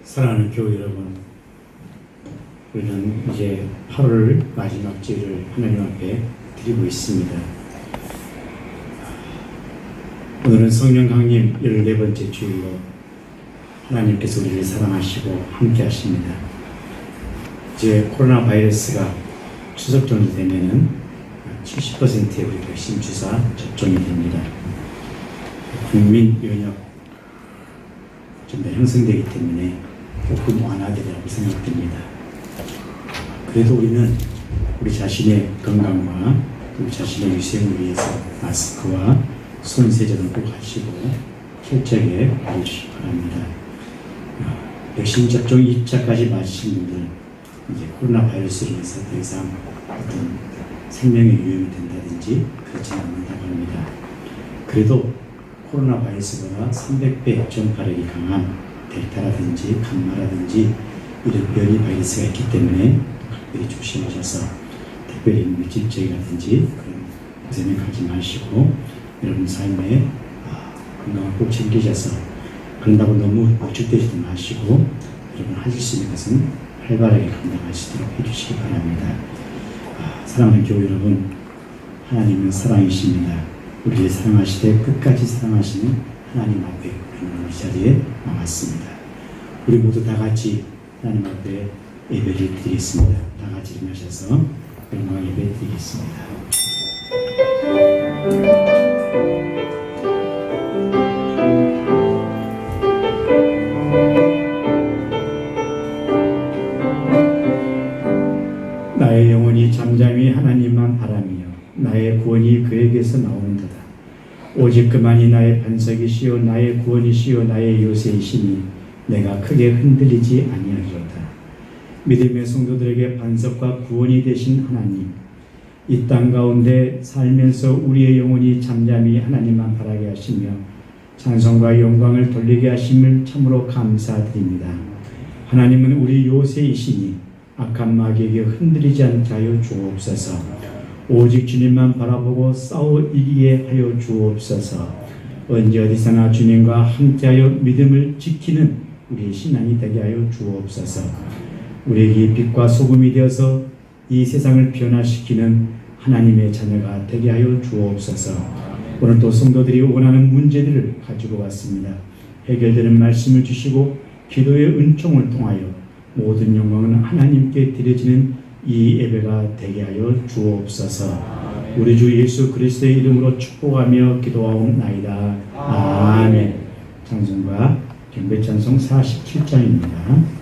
사랑하는 교회 여러분, 우리는 이제 8월 마지막 주일을 하나님 앞에 드리고 있습니다. 오늘은 성령 강림 14번째 주일로 하나님께서 우리를 사랑하시고 함께 하십니다. 이제 코로나 바이러스가 추석 정도 되면은 70%의 우리 백신 주사 접종이 됩니다. 국민 면역 좀 더 형성되기 때문에 조금 완화되리라고 생각됩니다. 그래도 우리는 우리 자신의 건강과 우리 자신의 위생을 위해서 마스크와 손 세정을 꼭 하시고 철저하게 해주시기 바랍니다. 백신 접종 2차까지 맞으신 분들 이제 코로나 바이러스로 인해서 더 이상 어떤 생명의 위험이 된다든지 그렇지 않는다고 합니다. 그래도 코로나 바이러스보다 300배 전파력이 강한 델타라든지 감마라든지 이런 변이 바이러스가 있기 때문에 특별히 조심하셔서 특별히 물질적이라든지 그런 것에 가지 마시고 여러분 삶에 건강을 꼭 챙기셔서 그런다고 너무 노출되지도 마시고 여러분 하실 수 있는 것은 활발하게 감당하시도록 해주시기 바랍니다. 사랑하는 교회 여러분, 하나님은 사랑이십니다. 우리를 사랑하시되 끝까지 사랑하시는 하나님 앞에 우리는 이 자리에 나왔습니다. 우리 모두 다 같이 하나님 앞에 예배를 드리겠습니다. 다 같이 일어나셔서 영광 예배 드리겠습니다. 나의 영혼이 잠잠히 하나님만 바라며 나의 구원이 그에게서 나오는도다. 오직 그만이 나의 반석이시요 나의 구원이시요 나의 요새이시니 내가 크게 흔들리지 아니하리로다. 믿음의 성도들에게 반석과 구원이 되신 하나님, 이 땅 가운데 살면서 우리의 영혼이 잠잠히 하나님만 바라게 하시며 찬송과 영광을 돌리게 하심을 참으로 감사드립니다. 하나님은 우리 요새이시니 악한 마귀에게 흔들리지 않게 하여 주옵소서. 오직 주님만 바라보고 싸워 이기게 하여 주옵소서. 언제 어디서나 주님과 함께하여 믿음을 지키는 우리의 신앙이 되게 하여 주옵소서. 우리에게 빛과 소금이 되어서 이 세상을 변화시키는 하나님의 자녀가 되게 하여 주옵소서. 오늘도 성도들이 원하는 문제들을 가지고 왔습니다. 해결되는 말씀을 주시고 기도의 은총을 통하여 모든 영광은 하나님께 드려지는 이 예배가 되게 하여 주옵소서. 우리 주 예수 그리스도의 이름으로 축복하며 기도하옵나이다. 아멘. 찬송가 경배찬송 47장입니다.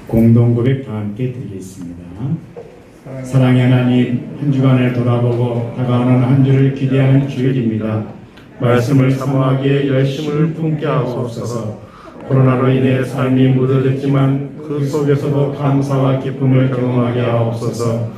공동 고백 다 함께 드리겠습니다. 사랑의 하나님, 한 주간을 돌아보고 다가오는 한 주를 기대하는 주일입니다. 말씀을 사모하기에 열심을 품게 하옵소서. 코로나로 인해 삶이 무뎌졌지만 그 속에서도 감사와 기쁨을 경험하게 하옵소서.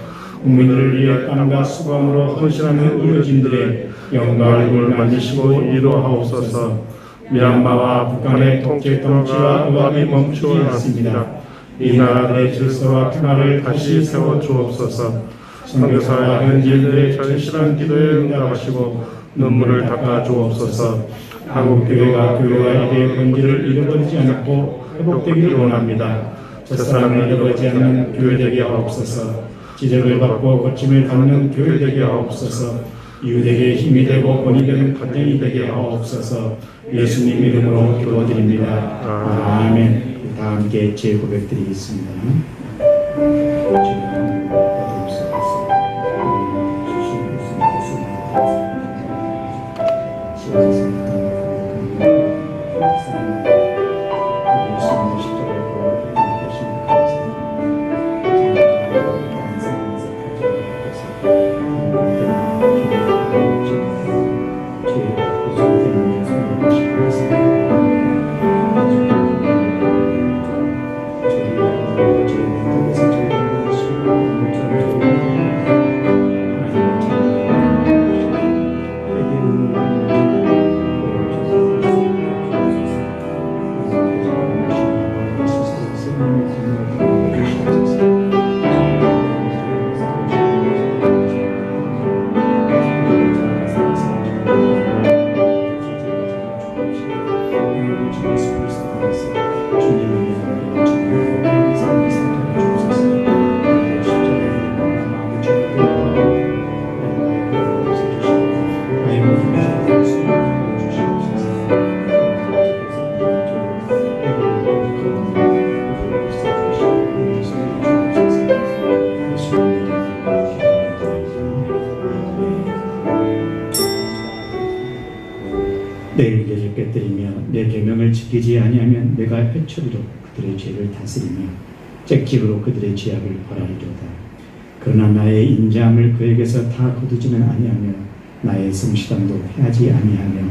국민들을 위해 땀과 수고함으로 헌신하는 의료진들의 영광 얼굴을 만지시고 위로하옵소서. 미얀마와 북한의 독재 통치와 의학이 멈추었습니다. 이 나라의 질서와 평화를 다시 세워 주옵소서. 선교사와 현지인들의 절실한 기도에 응답하시고 눈물을 닦아 주옵소서. 한국 교회가 교회와 이대의 본질을 잃어버리지 않고 회복되기를 원합니다. 첫사랑을 잃어버리지 않는 교회 되게 하옵소서. 지적을 받고 고침을 받는 교회 되게 하옵소서. 이웃에게 힘이 되고 본이 되는 가정이 되게 하옵소서. 예수님 이름으로 기도드립니다. 아멘. 다 함께 제 고백 드리겠습니다. 내 의를 깨뜨리며 내 계명을 지키지 아니하면 내가 회초리로 그들의 죄를 다스리며 잭집으로 그들의 죄악을 벌하리로다. 그러나 나의 인자함을 그에게서 다 거두지는 아니하며 나의 성실함도 패하지 아니하며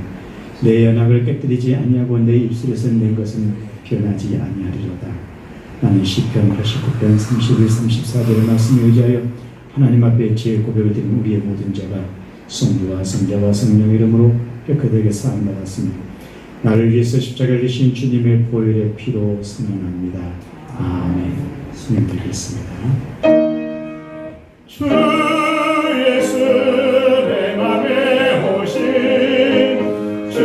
내 연약을 깨뜨리지 아니하고 내 입술에서 낸 것은 변하지 아니하리로다. 나는 시편 89편 31, 34절의 말씀을 의지하여 하나님 앞에 제 고백을 드린 우리의 모든 자가 성부와 성자와 성령 이름으로 그들에게 사함받았으며 나를 위해서 십자가를 지신 주님의 보혈의 피로 선언합니다. 아멘. 승인 드리겠습니다. 주 예수 내 맘에 오신 주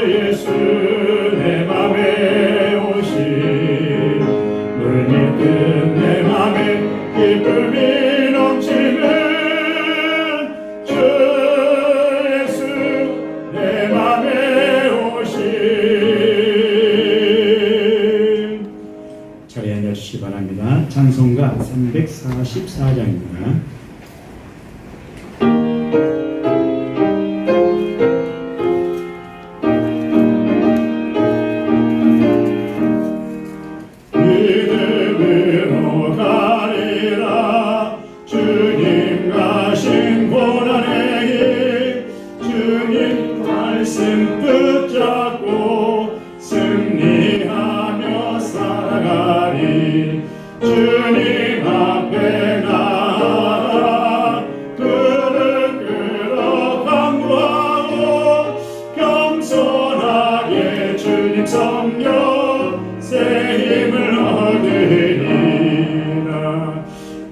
예수 내 맘에 오신 늘 믿음 내 맘에 기쁨이 넘치는 바랍니다. 찬송가 344장입니다. 믿음으로 가리라 주님 가신 고난의 길 주님 말씀 붙잡고 승리하며 살아가리 주님 앞에 나아가 그를 끌어 강구하고 겸손하게 주님 섬겨 새 힘을 얻으리라.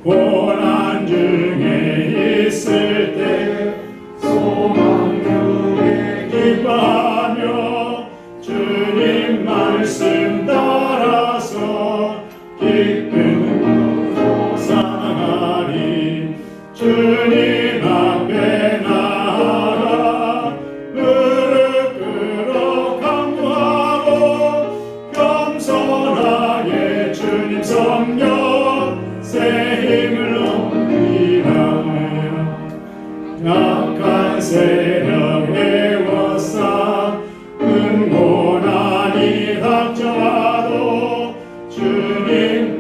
고난 중에 있을 때 소망 중에 기뻐하며 주님 말씀 따라서 기쁨으로 살아가리. 주님 앞에 나아가 무릎 꿇어 강구하고 겸손하게 주님 섬겨 새 힘을 얻으리라. 약한 세력 에워싸 큰 고난이 닥쳐와도 주님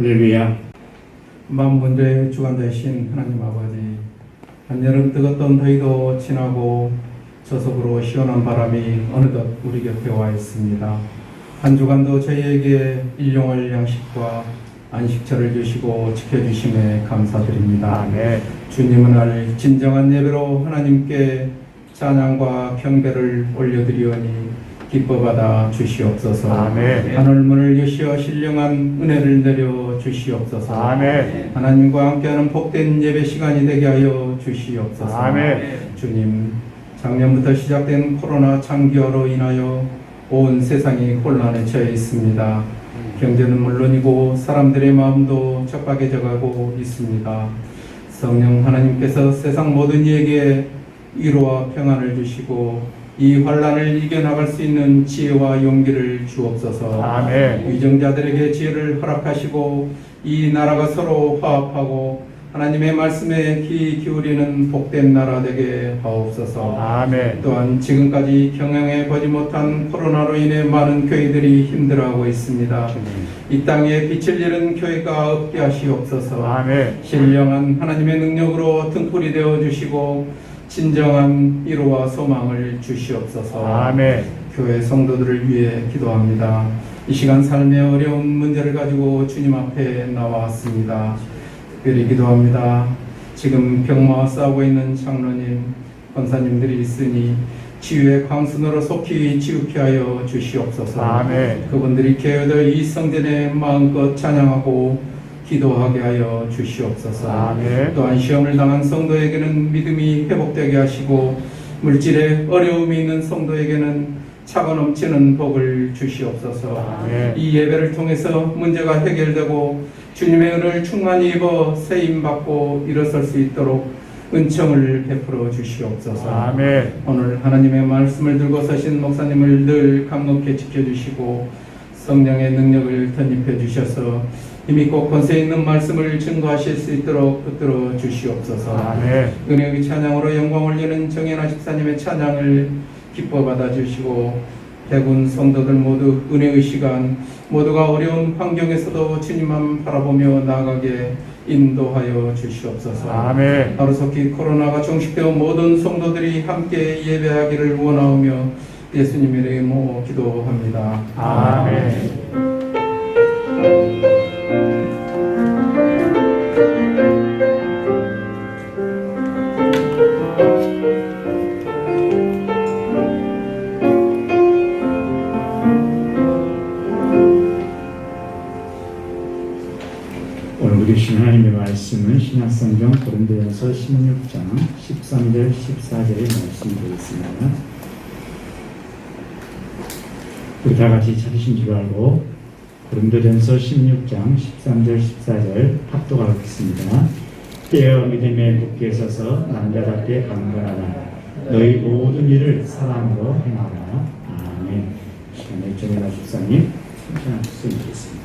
할렐루야. 만문제의 주관 되신 하나님 아버지, 한여름 뜨겁던 더위도 지나고 저속으로 시원한 바람이 어느덧 우리 곁에 와 있습니다. 한 주간도 저희에게 일용할 양식과 안식처를 주시고 지켜주심에 감사드립니다. 아멘. 주님은 날 진정한 예배로 하나님께 찬양과 경배를 올려드리오니 기뻐받아 주시옵소서. 아멘. 하늘 문을 여시어 신령한 은혜를 내려 주시옵소서. 아멘. 하나님과 함께하는 복된 예배 시간이 되게 하여 주시옵소서. 아멘. 주님, 작년부터 시작된 코로나 장기화로 인하여 온 세상이 혼란에 처해 있습니다. 경제는 물론이고 사람들의 마음도 척박해져 가고 있습니다. 성령 하나님께서 세상 모든 이에게 위로와 평안을 주시고 이 환란을 이겨나갈 수 있는 지혜와 용기를 주옵소서. 아멘. 위정자들에게 지혜를 허락하시고 이 나라가 서로 화합하고 하나님의 말씀에 귀 기울이는 복된 나라 되게 하옵소서. 아멘. 또한 지금까지 경영해 보지 못한 코로나로 인해 많은 교회들이 힘들어하고 있습니다. 이 땅에 빛을 잃은 교회가 없게 하시옵소서. 아멘. 신령한 하나님의 능력으로 등불이 되어 주시고 진정한 위로와 소망을 주시옵소서. 아멘. 교회 성도들을 위해 기도합니다. 이 시간 삶의 어려운 문제를 가지고 주님 앞에 나왔습니다. 특별히 기도합니다. 지금 병마와 싸우고 있는 장로님, 권사님들이 있으니 치유의 광선으로 속히 치유케 하여 주시옵소서. 아멘. 그분들이 개어들 이 성전에 마음껏 찬양하고 기도하게 하여 주시옵소서. 아멘. 또한 시험을 당한 성도에게는 믿음이 회복되게 하시고 물질에 어려움이 있는 성도에게는 차고 넘치는 복을 주시옵소서. 아멘. 이 예배를 통해서 문제가 해결되고 주님의 은혜를 충만히 입어 세임받고 일어설 수 있도록 은총을 베풀어 주시옵소서. 아멘. 오늘 하나님의 말씀을 들고 서신 목사님을 늘 강력히 지켜주시고 성령의 능력을 덧입혀 주셔서 힘있고 권세 있는 말씀을 증거하실 수 있도록 붙들어 주시옵소서. 아멘. 은혜의 찬양으로 영광 올리는 정연아 집사님의 찬양을 기뻐 받아 주시고 대군 성도들 모두 은혜의 시간 모두가 어려운 환경에서도 주님만 바라보며 나아가게 인도하여 주시옵소서. 아멘. 하루속히 코로나가 종식되어 모든 성도들이 함께 예배하기를 원하오며 예수님의 이름으로 기도합니다. 아멘. 오늘 우리 주신 하나님의 말씀은 신약성경 고린도전서 16장 13절 14절의 말씀이 되겠습니다. 우리 다 같이 찾으신 줄 알고 고린도전서 16장 13절 14절 합독하겠습니다. 깨어 믿음에 굳게 서서 남자답게 강건하라. 너희 모든 일을 사랑으로 행하라. 아멘. 시간에 정연아 집사님 참여하셨으면 좋겠습니다.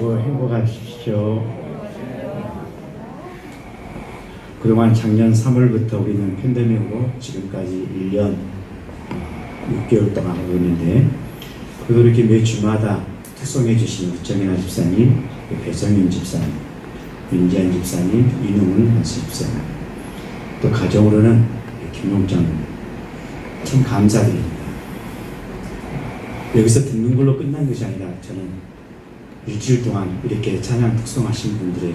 건강하시고 행복하십시오. 그동안 작년 3월부터 우리는 팬데믹으로 지금까지 1년 6개월 동안 하고 있는데, 그래도 이렇게 매 주마다 특송해 주신 정인아 집사님, 배성윤 집사님, 윤지한 집사님, 이능훈 한수 집사님, 또 가정으로는 김용정, 참 감사드립니다. 여기서 듣는 걸로 끝난 것이 아니라 저는 일주일 동안 이렇게 찬양 특송하신 분들의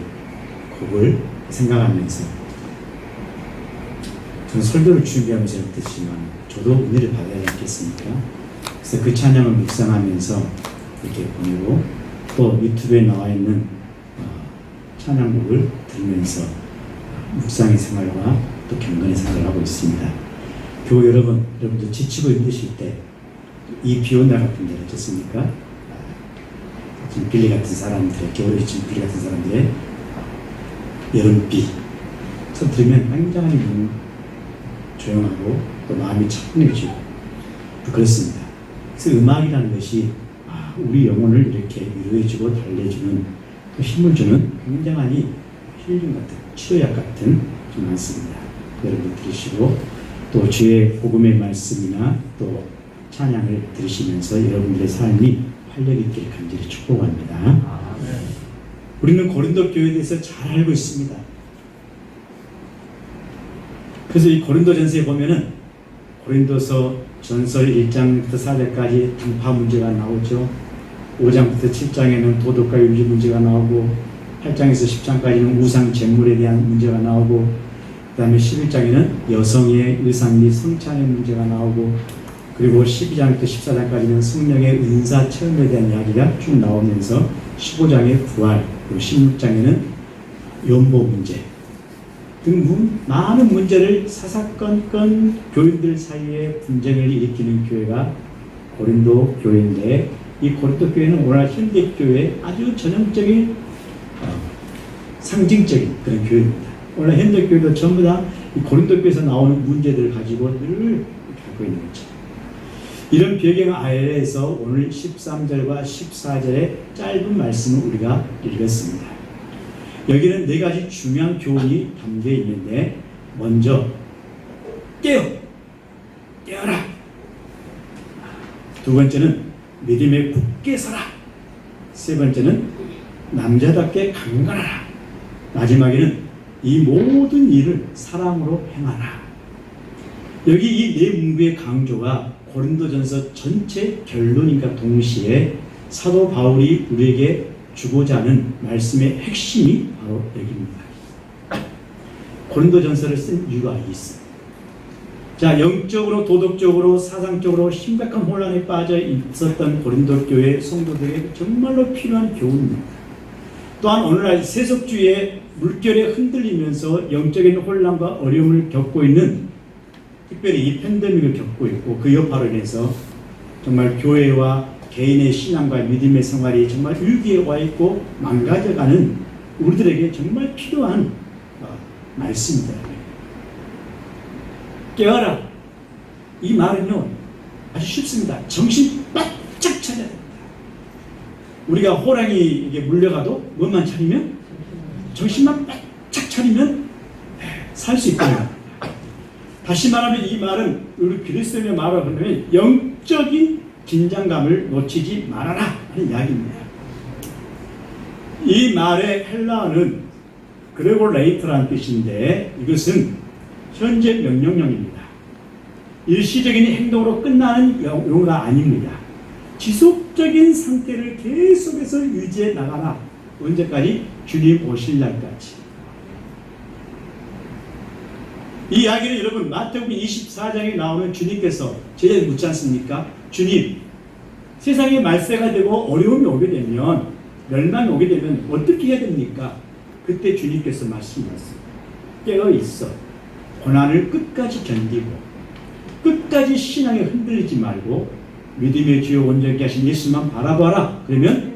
곡을 생각하면서, 저는 설교를 준비하면서 했지만 저도 은혜를 받아야 했겠습니까? 그래서 그 찬양을 묵상하면서 이렇게 보내고, 또 유튜브에 나와 있는 찬양곡을 들으면서 묵상의 생활과 또 경건의 생활을 하고 있습니다. 교회 여러분들 지치고 힘드실 때 이 비온 날 같은 데 어떻습니까? 진필리 같은 사람들의, 겨울에 진필리 같은 사람들의 여름비 들으면 굉장히 조용하고 또 마음이 차분해지고 또 그렇습니다. 그래서 음악이라는 것이 우리 영혼을 이렇게 위로해주고 달래주는, 또 힘을 주는 굉장한 힐링 같은, 치료약 같은 좀 많습니다. 여러분 들으시고 또 주의 복음의 말씀이나 또 찬양을 들으시면서 여러분들의 삶이 활력 있기를 간절히 축복합니다. 우리는 고린도 교회에 대해서 잘 알고 있습니다. 그래서 이 고린도전서에 보면은 고린도서 전서 1장부터 4장까지 당파 문제가 나오죠. 5장부터 7장에는 도덕과 윤리 문제가 나오고, 8장에서 10장까지는 우상 제물에 대한 문제가 나오고, 그 다음에 11장에는 여성의 의상 및 성찬의 문제가 나오고, 그리고 12장부터 14장까지는 성령의 은사 체험에 대한 이야기가 쭉 나오면서 15장의 부활, 그리고 16장에는 연보 문제 등 많은 문제를 사사건건 교인들 사이에 분쟁을 일으키는 교회가 고린도 교회인데, 이 고린도 교회는 오늘날 현대 교회의 아주 전형적인 상징적인 그런 교회입니다. 오늘날 현대 교회도 전부 다 이 고린도 교회에서 나오는 문제들을 가지고 늘 갖고 있는 거죠. 이런 배경 아래에서 오늘 13절과 14절의 짧은 말씀을 우리가 읽었습니다. 여기는 네 가지 중요한 교훈이 담겨 있는데, 먼저 깨어라. 두 번째는 믿음에 굳게 서라. 세 번째는 남자답게 강건하라. 마지막에는 이 모든 일을 사랑으로 행하라. 여기 이 네 문구의 강조가 고린도전서 전체 결론인과 동시에 사도 바울이 우리에게 주고자 하는 말씀의 핵심이 바로 여기입니다. 고린도전서를 쓴 이유가 있습니다. 자, 영적으로, 도덕적으로, 사상적으로 심각한 혼란에 빠져 있었던 고린도 교회 성도들에게 정말로 필요한 교훈입니다. 또한 오늘날 세속주의의 물결에 흔들리면서 영적인 혼란과 어려움을 겪고 있는, 특별히 이 팬데믹을 겪고 있고 그 여파로 인해서 정말 교회와 개인의 신앙과 믿음의 생활이 정말 위기에 와 있고 망가져가는 우리들에게 정말 필요한 말씀입니다. 깨어라. 이 말은요 아주 쉽습니다. 정신 바짝 차려야 됩니다. 우리가 호랑이에게 물려가도 뭐만 차리면, 정신만 바짝 차리면 살 수 있다. 다시 말하면 이 말은 우리 그리스도인의 말을 하면 영적인 긴장감을 놓치지 말아라 하는 이야기입니다. 이 말의 헬라어는 그레골레이터라는 뜻인데, 이것은 현재 명령형입니다. 일시적인 행동으로 끝나는 용어가 아닙니다. 지속적인 상태를 계속해서 유지해 나가라. 언제까지? 주님 오실 날까지. 이 이야기는 여러분 마태복음 24장에 나오는 주님께서 제자들 묻지 않습니까? 주님, 세상에 말세가 되고 어려움이 오게 되면, 멸망이 오게 되면 어떻게 해야 됩니까? 그때 주님께서 말씀하셨습니다. 깨어 있어. 고난을 끝까지 견디고 끝까지 신앙에 흔들리지 말고 믿음의 주요 원전케 하신 예수만 바라봐라. 그러면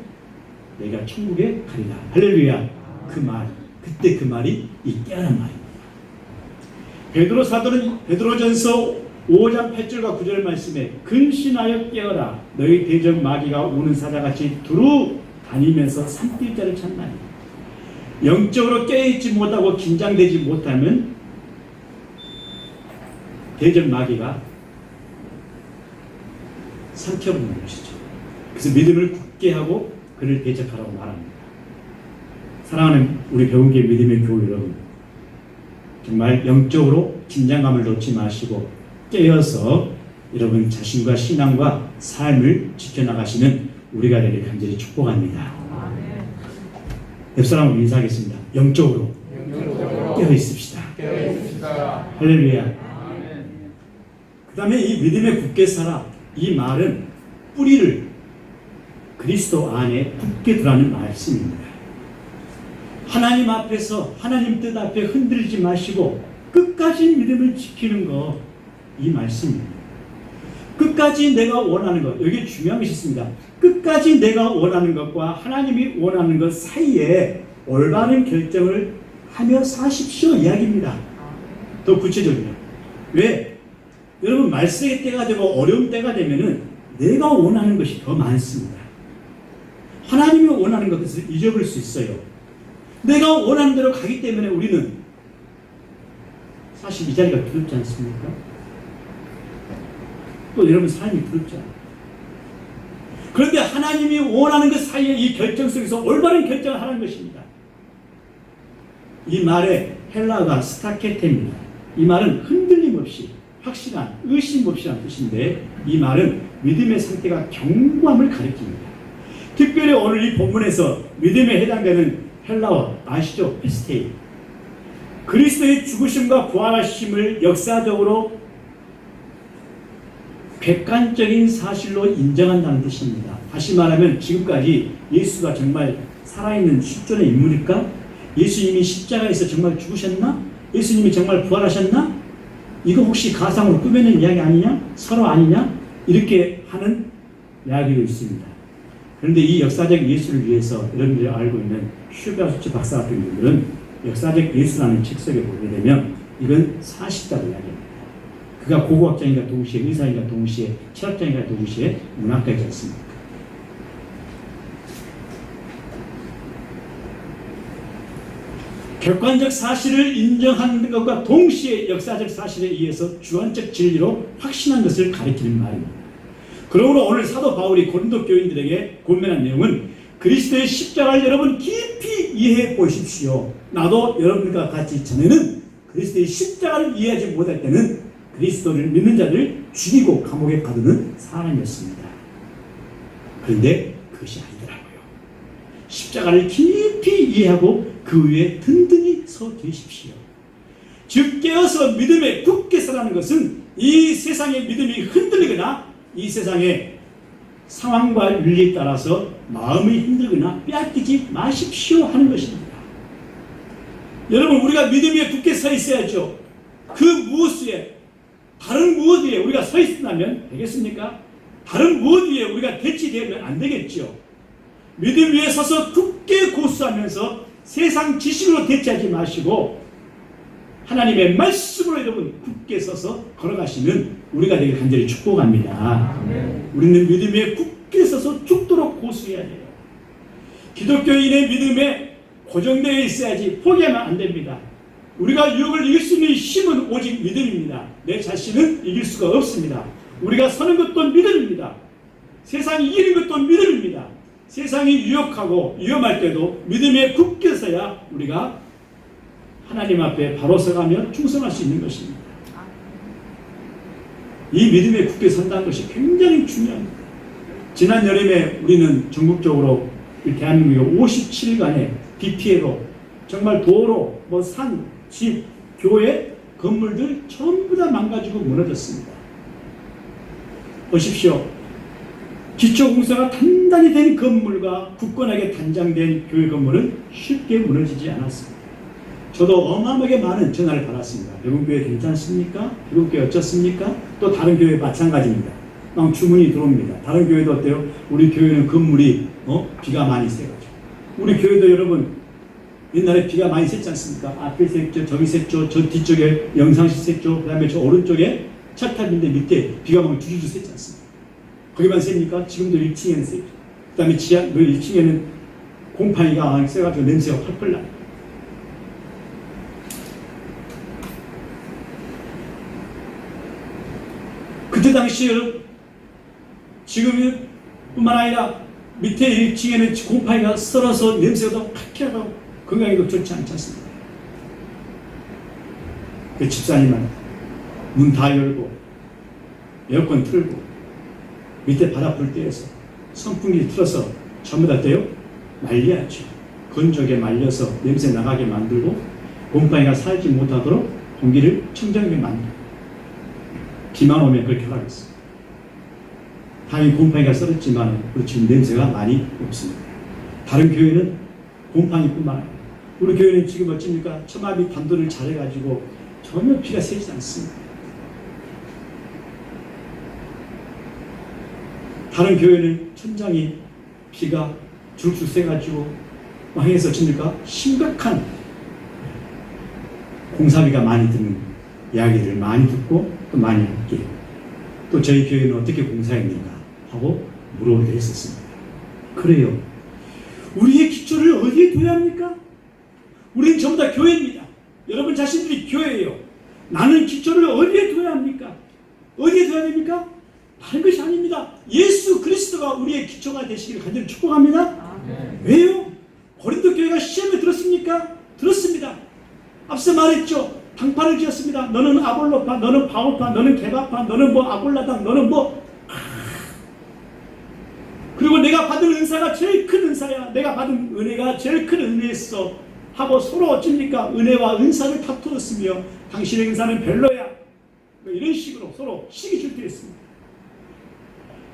내가 천국에 가리라. 할렐루야. 그 말, 그때 그 말이 이 깨어난 말입니다. 베드로 사도는 베드로전서 5장 8절과 9절 말씀에 근신하여 깨어라. 너희 대적 마귀가 우는 사자같이 두루 다니면서 산길자를 찾나니 영적으로 깨어있지 못하고 긴장되지 못하면 대적 마귀가 삼켜버리는 것이죠. 그래서 믿음을 굳게 하고 그를 대적하라고 말합니다. 사랑하는 우리 배운교회 믿음의 교회 여러분, 정말 영적으로 긴장감을 놓지 마시고 깨어서 여러분 자신과 신앙과 삶을 지켜나가시는 우리가 되길 간절히 축복합니다. 옆 사람을 인사하겠습니다. 영적으로 깨어 있읍시다. 할렐루야. 그 다음에 이 믿음에 굳게 살아, 이 말은 뿌리를 그리스도 안에 굳게 두라는 말씀입니다. 하나님 앞에서 하나님 뜻 앞에 흔들리지 마시고 끝까지 믿음을 지키는 거, 이 말씀입니다. 끝까지 내가 원하는 것, 여기 중요한 것이 있습니다. 끝까지 내가 원하는 것과 하나님이 원하는 것 사이에 올바른 결정을 하며 사십시오 이야기입니다. 더 구체적으로. 왜? 여러분 말세의 때가 되고 어려운 때가 되면은 내가 원하는 것이 더 많습니다. 하나님이 원하는 것을 잊어버릴 수 있어요. 내가 원하는 대로 가기 때문에 우리는 사실 이 자리가 두렵지 않습니까? 또 여러분 삶이 두렵지 않아요. 그런데 하나님이 원하는 것 사이에 이 결정 속에서 올바른 결정을 하는 것입니다. 이 말의 헬라어가 스타케테입니다. 이 말은 흔들림 없이 확실한 의심 없이라는 뜻인데, 이 말은 믿음의 상태가 견고함을 가리킵니다. 특별히 오늘 이 본문에서 믿음에 해당되는 헬라어 아시죠? 피스테이. 그리스도의 죽으심과 부활하심을 역사적으로 객관적인 사실로 인정한다는 뜻입니다. 다시 말하면 지금까지 예수가 정말 살아있는 실존의 인물일까? 예수님이 십자가에서 정말 죽으셨나? 예수님이 정말 부활하셨나? 이거 혹시 가상으로 꾸며낸 이야기 아니냐? 설화 아니냐? 이렇게 하는 이야기가 있습니다. 그런데 이 역사적 예수를 위해서 여러분들이 알고 있는 슈가수치 박사 같은 분들은 역사적 예수라는 책 속에 보게 되면 이건 사실다고 이야기합니다. 그가 고고학자인가 동시에 의사인가 동시에 철학자인가 동시에 문학가이지 않습니까? 객관적 사실을 인정하는 것과 동시에 역사적 사실에 의해서 주관적 진리로 확신한 것을 가리키는 말입니다. 그러므로 오늘 사도 바울이 고린도 교인들에게 권면한 내용은 그리스도의 십자가를 여러분 깊이 이해해 보십시오. 나도 여러분과 같이 전에는 그리스도의 십자가를 이해하지 못할 때는 그리스도를 믿는 자를 죽이고 감옥에 가두는 사람이었습니다. 그런데 그것이 아니더라고요. 십자가를 깊이 이해하고 그 위에 든든히 서 계십시오. 즉 깨어서 믿음에 굳게 서라는 것은 이 세상의 믿음이 흔들리거나 이 세상의 상황과 윤리에 따라서 마음이 힘들거나 빼앗기지 마십시오 하는 것입니다. 여러분 우리가 믿음 위에 굳게 서 있어야죠. 그 무엇에 다른 무엇 위에 우리가 서 있으면 되겠습니까? 다른 무엇 위에 우리가 대치되면 안 되겠죠. 믿음 위에 서서 굳게 고수하면서 세상 지식으로 대치하지 마시고 하나님의 말씀으로 여러분 굳게 서서 걸어가시는 우리가 되길 간절히 축복합니다. 우리는 믿음 위에 굳게 서서 죽도록 고수해야 돼요. 기독교인의 믿음에 고정되어 있어야지 포기하면 안 됩니다. 우리가 유혹을 이길 수 있는 힘은 오직 믿음입니다. 내 자신은 이길 수가 없습니다. 우리가 서는 것도 믿음입니다. 세상이 이기는 것도 믿음입니다. 세상이 유혹하고 위험할 때도 믿음에 굳게 서야 우리가 하나님 앞에 바로 서가며 충성할 수 있는 것입니다. 이 믿음에 굳게 선다는 것이 굉장히 중요합니다. 지난 여름에 우리는 전국적으로 대한민국의 57일간의 비 피해로 정말 도로, 산, 집, 교회, 건물들 전부 다 망가지고 무너졌습니다. 보십시오. 기초공사가 단단히 된 건물과 굳건하게 단장된 교회 건물은 쉽게 무너지지 않았습니다. 저도 어마어마하게 많은 전화를 받았습니다. 대구교회 괜찮습니까? 대구교회 어쩌습니까? 또 다른 교회 마찬가지입니다. 막 주문이 들어옵니다. 다른 교회도 어때요? 우리 교회는 건물이 비가 많이 새가지고. 우리 교회도 여러분 옛날에 비가 많이 샜지 않습니까? 앞에 샜죠, 저기 샜죠, 저 뒤쪽에 영상실 샜죠, 그 다음에 저 오른쪽에 철탑인데 밑에 비가 막 주주주 샜지 않습니까? 거기만 셉니까? 지금도 1층에는 셉니다. 그 다음에 지하 1층에는 곰팡이가 세가지고 냄새가 펄펄 나. 그때 당시에 지금뿐만 아니라 밑에 1층에는 곰팡이가 썰어서 냄새가 더 팍해하고 건강에도 좋지 않지 않습니까? 그 집사님은 문 다 열고 에어컨 틀고 밑에 바닥불 떼어서 선풍기 틀어서 전부 다 떼요? 말려야죠. 건조하게 말려서 냄새 나가게 만들고 곰팡이가 살지 못하도록 공기를 청정하게 만들고 비만 오면 그렇게 하라고 했어요. 당연히 곰팡이가 썰었지만 지금 냄새가 많이 없습니다. 다른 교회는 곰팡이뿐만 아니라 우리 교회는 지금 어찌입니까? 처마비 단도를 잘해가지고 전혀 피가 새지 않습니다. 다른 교회는 천장이 비가 줄줄 새가지고 망해서 어찌입니까? 심각한 공사비가 많이 드는 이야기를 많이 듣고 또 많이 함께 또 저희 교회는 어떻게 공사했는가 하고 물어보게 했었습니다. 그래요. 우리의 기초를 어디에 둬야 합니까? 우리는 전부 다 교회입니다. 여러분 자신들이 교회예요. 나는 기초를 어디에 둬야 합니까? 어디에 둬야 됩니까? 다른 것이 아닙니다. 예수 그리스도가 우리의 기초가 되시기를 간절히 축복합니다. 왜요? 고린도 교회가 시험에 들었습니까? 들었습니다. 앞서 말했죠. 당판을 지었습니다. 너는 아볼로파, 너는 바울파, 너는 게바파, 너는 뭐 아볼라당, 너는 뭐 그리고 내가 받은 은사가 제일 큰 은사야. 내가 받은 은혜가 제일 큰 은혜였어. 하고 서로 어찌입니까? 은혜와 은사를 다투었으며 당신의 은사는 별로야. 이런 식으로 서로 시기 질투했습니다.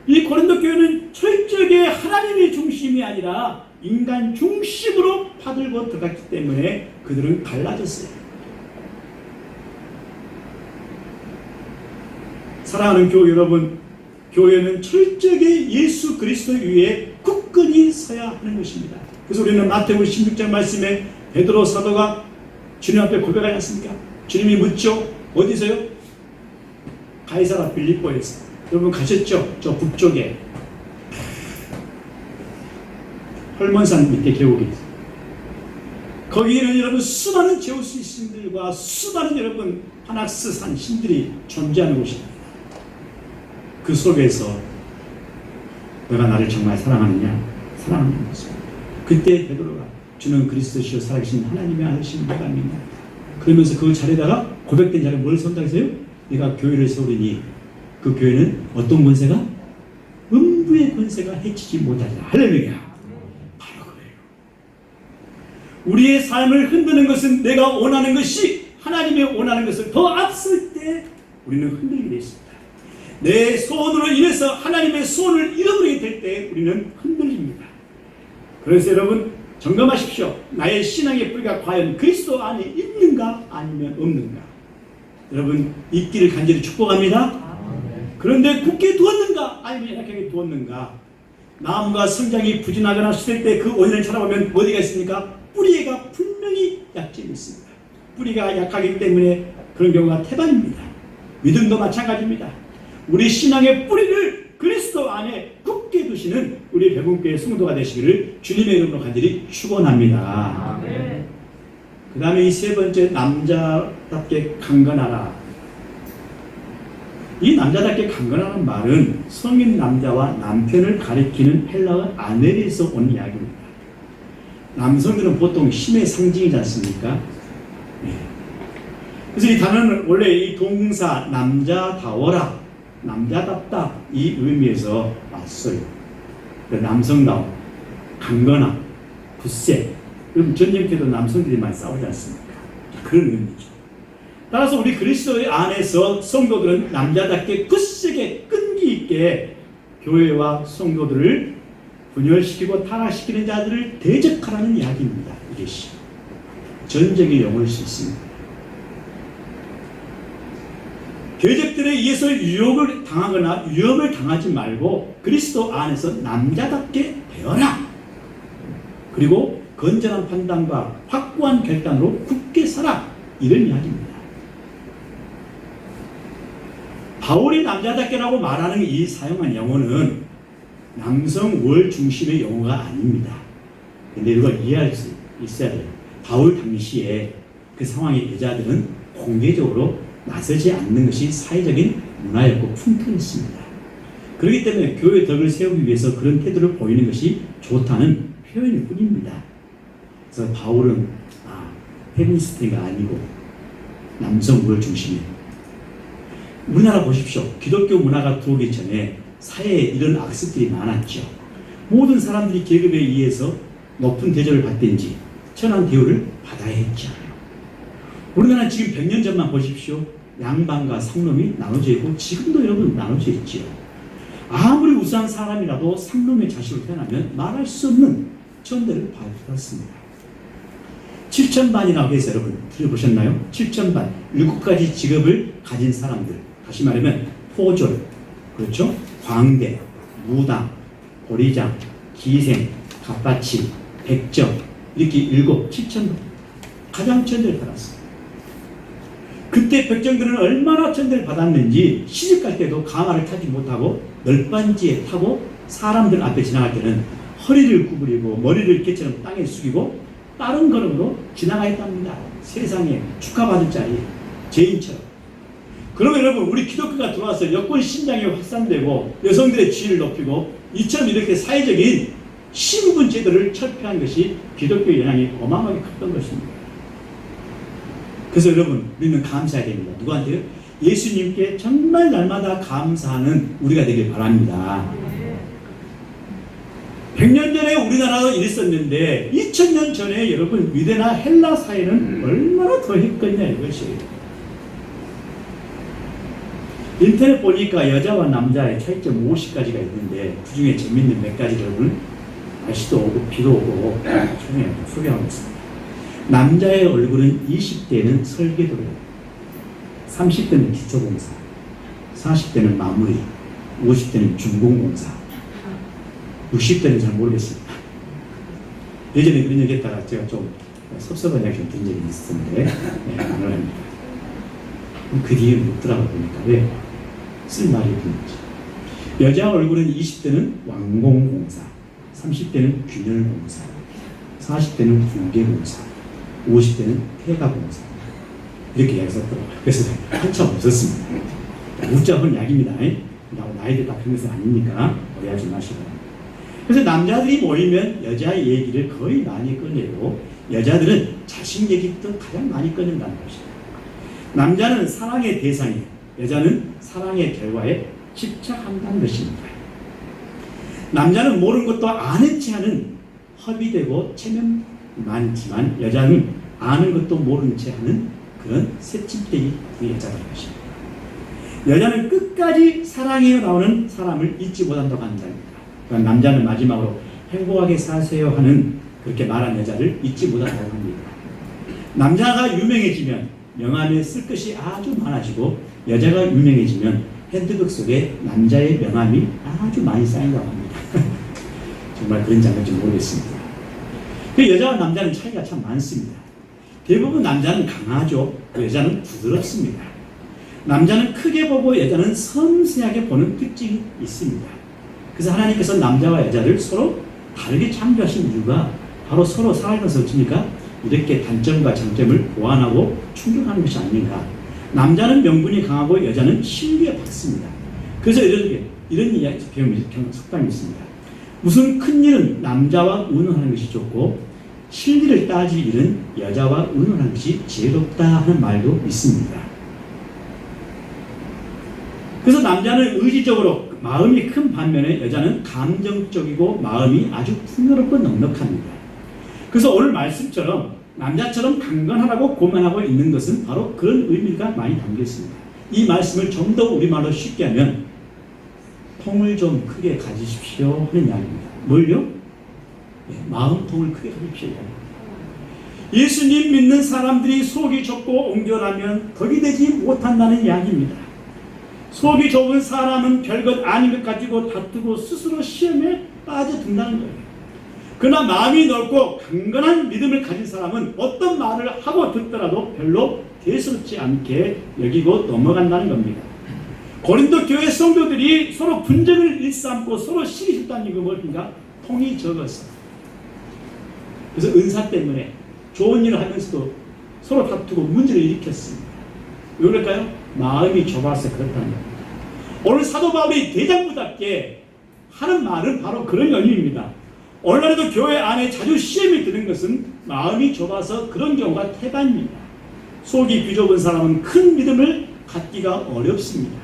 이 고린도 교회는 철저하게 하나님의 중심이 아니라 인간 중심으로 파들고 들어갔기 때문에 그들은 갈라졌어요. 사랑하는 교회 여러분, 교회는 철저하게 예수 그리스도 위에 굳건히 서야 하는 것입니다. 그래서 우리는 마태복음 16장 말씀에 베드로 사도가 주님 앞에 고백하지 않습니까? 주님이 묻죠. 어디서요? 가이사라 빌립보에서. 여러분 가셨죠? 저 북쪽에 헐몬산 밑에 계곡이 있어요. 거기에는 여러분 수많은 제우스 신들과 수많은 여러분 파낙스산 신들이 존재하는 곳입니다. 그 속에서 너가 나를 정말 사랑하느냐? 사랑하는 것입니다. 그때 베드로가 주는 그리스도시요 살아계신 하나님의 아들이신 내가 믿냐? 그러면서 그 자리에다가 고백된 자리에 뭘 선택했어요? 내가 교회를 세우리니 그 교회는 어떤 권세가? 음부의 권세가 해치지 못하리라. 할렐루야. 바로 그래요. 우리의 삶을 흔드는 것은 내가 원하는 것이 하나님의 원하는 것을 더 앞설 때 우리는 흔들리게 되어 있습니다. 내 소원으로 인해서 하나님의 소원을 잃어버리게 될 때 우리는 흔들립니다. 그래서 여러분 점검하십시오. 나의 신앙의 뿌리가 과연 그리스도 안에 있는가 아니면 없는가. 여러분 있기를 간절히 축복합니다. 그런데 굳게 두었는가 아니면 약하게 두었는가. 나무가 성장이 부진하거나 시들 때 그 원인을 찾아보면 어디가 있습니까? 뿌리가 분명히 약점이 있습니다. 뿌리가 약하기 때문에 그런 경우가 태반입니다. 믿음도 마찬가지입니다. 우리 신앙의 뿌리를 그리스도 안에 굳게 두시는 우리 배분교회 성도가 되시기를 주님의 이름으로 간절히 축원합니다. 그 다음에 이 세 번째 남자답게 강건하라. 이 남자답게 강건하는 말은 성인 남자와 남편을 가리키는 헬라어 아넬에서 온 이야기입니다. 남성들은 보통 힘의 상징이지 않습니까? 네. 그래서 이 단어는 원래 이 동사 남자다워라, 남자답다 이 의미에서 왔어요. 남성다움, 강건함, 굳세. 그럼 전쟁 때도 남성들이 많이 싸우지 않습니까? 그런 의미죠. 따라서 우리 그리스도의 안에서 성도들은 남자답게 굳세게 끈기 있게 교회와 성도들을 분열시키고 타락시키는 자들을 대적하라는 이야기입니다. 이것이 전쟁의 용어일 수 있습니다. 대적들에 의해서 유혹을 당하거나 위협을 당하지 말고 그리스도 안에서 남자답게 되어라. 그리고 건전한 판단과 확고한 결단으로 굳게 서라. 이런 이야기입니다. 바울이 남자답게라고 말하는 이 사용한 영어는 남성 월 중심의 영어가 아닙니다. 근데 이걸 이해할 수 있어야 돼요. 바울 당시에 그 상황의 여자들은 공개적으로 나서지 않는 것이 사회적인 문화였고 풍토였습니다. 그렇기 때문에 교회 덕을 세우기 위해서 그런 태도를 보이는 것이 좋다는 표현일 뿐입니다. 그래서 바울은 페미니스트가 아니고 남성 우월 중심이에요. 우리나라 보십시오. 기독교 문화가 들어오기 전에 사회에 이런 악습들이 많았죠. 모든 사람들이 계급에 의해서 높은 대접을 받든지 천한 대우를 받아야 했죠. 우리나라 지금 100년 전만 보십시오. 양반과 상놈이 나눠져 있고 지금도 여러분 나눠져 있지요. 아무리 우수한 사람이라도 상놈의 자식을 태어나면 말할 수 없는 천대를 받았습니다. 7천반이라고 해서 여러분 들어보셨나요? 7천반 7가지 직업을 가진 사람들, 다시 말하면 포졸, 그렇죠? 광대, 무당, 보리장, 기생, 갑바치, 백정, 이렇게 7천 가장 천대를 받았어요. 그때 백정들은 얼마나 천대를 받았는지 시집갈 때도 가마를 타지 못하고 널빤지에 타고 사람들 앞에 지나갈 때는 허리를 구부리고 머리를 개처럼 땅에 숙이고 빠른 걸음으로 지나가겠답니다. 세상에 축하받을 자리 죄인처럼. 그러면 여러분 우리 기독교가 들어와서 여권 신장이 확산되고 여성들의 지위를 높이고 이처럼 이렇게 사회적인 신분 제도를 철폐한 것이 기독교의 영향이 어마어마하게 컸던 것입니다. 그래서 여러분 우리는 감사해야 됩니다. 누구한테요? 예수님께 정말 날마다 감사하는 우리가 되길 바랍니다. 100년 전에 우리나라도 이랬었는데 2000년 전에 여러분 유대나 헬라 사회는 얼마나 더 했겠냐 이것이에요. 인터넷 보니까 여자와 남자의 차이점 50가지가 있는데 그 중에 재밌는 몇 가지 여러분 날씨도 오고 비도 오고 소개하고 있습니다. 남자의 얼굴은 20대는 설계도래요. 30대는 기초공사, 40대는 마무리, 50대는 중공공사, 60대는 잘 모르겠습니다. 예전에 그런 얘기 했다가 제가 좀 섭섭한 이야기 좀 든 적이 있었는데 안 합니다. 그 뒤에 묻더라고 보니까 왜 쓸 말이 없는지. 여자 얼굴은 20대는 왕공공사, 30대는 균열공사, 40대는 불계공사, 50대는 폐가공사. 이렇게 이야기 썼더라고요. 그래서 한참 웃었습니다. 웃자면 약입니다. 나이들 다 그런 것은 아니니까 오해하지 마시고. 그래서 남자들이 모이면 여자의 얘기를 거의 많이 꺼내고 여자들은 자식 얘기부터 가장 많이 꺼낸다는 것입니다. 남자는 사랑의 대상이에요. 여자는 사랑의 결과에 집착한다는 것입니다. 남자는 모르는 것도 아는 채 하는 허비되고 체면 많지만 여자는 아는 것도 모르는 채 하는 그런 새침대기 여자라는 것입니다. 여자는 끝까지 사랑해요 나오는 사람을 잊지 못한다고 한답니다. 그러니까 남자는 마지막으로 행복하게 사세요 하는 그렇게 말한 여자를 잊지 못한다고 합니다. 남자가 유명해지면 명함에 쓸 것이 아주 많아지고 여자가 유명해지면 핸드백 속에 남자의 명함이 아주 많이 쌓인다고 합니다. 정말 그런 장면인지 모르겠습니다. 그 여자와 남자는 차이가 참 많습니다. 대부분 남자는 강하죠. 여자는 부드럽습니다. 남자는 크게 보고 여자는 섬세하게 보는 특징이 있습니다. 그래서 하나님께서 남자와 여자를 서로 다르게 창조하신 이유가 바로 서로 살아가면서 어찌니까 이렇게 단점과 장점을 보완하고 충족하는 것이 아닌가. 남자는 명분이 강하고 여자는 신비에 받습니다. 그래서 이런 이야기 속담이 있습니다. 무슨 큰 일은 남자와 의논하는 것이 좋고 실리를 따질 일은 여자와 의논하는 것이 지혜롭다 하는 말도 있습니다. 그래서 남자는 의지적으로 마음이 큰 반면에 여자는 감정적이고 마음이 아주 풍요롭고 넉넉합니다. 그래서 오늘 말씀처럼 남자처럼 강건하라고 고만하고 있는 것은 바로 그런 의미가 많이 담겨 있습니다. 이 말씀을 좀 더 우리말로 쉽게 하면 통을 좀 크게 가지십시오 하는 이야기입니다. 뭘요? 마음통을 크게 가지십시오. 예수님 믿는 사람들이 속이 좁고 온전하면 덕이 되지 못한다는 이야기입니다. 속이 좁은 사람은 별것 아닌 것 가지고 다투고 스스로 시험에 빠져든다는 거예요. 그러나 마음이 넓고 강건한 믿음을 가진 사람은 어떤 말을 하고 듣더라도 별로 대수롭지 않게 여기고 넘어간다는 겁니다. 고린도 교회 성도들이 서로 분쟁을 일삼고 서로 시기했다는 이거 뭡니까? 통이 적어서. 그래서 은사 때문에 좋은 일을 하면서도 서로 다투고 문제를 일으켰습니다. 왜 그럴까요? 마음이 좁아서 그렇다는 겁니다. 오늘 사도 바울이 대장부답게 하는 말은 바로 그런 연유입니다. 오늘날에도 교회 안에 자주 시험이 드는 것은 마음이 좁아서 그런 경우가 태반입니다. 속이 비좁은 사람은 큰 믿음을 갖기가 어렵습니다.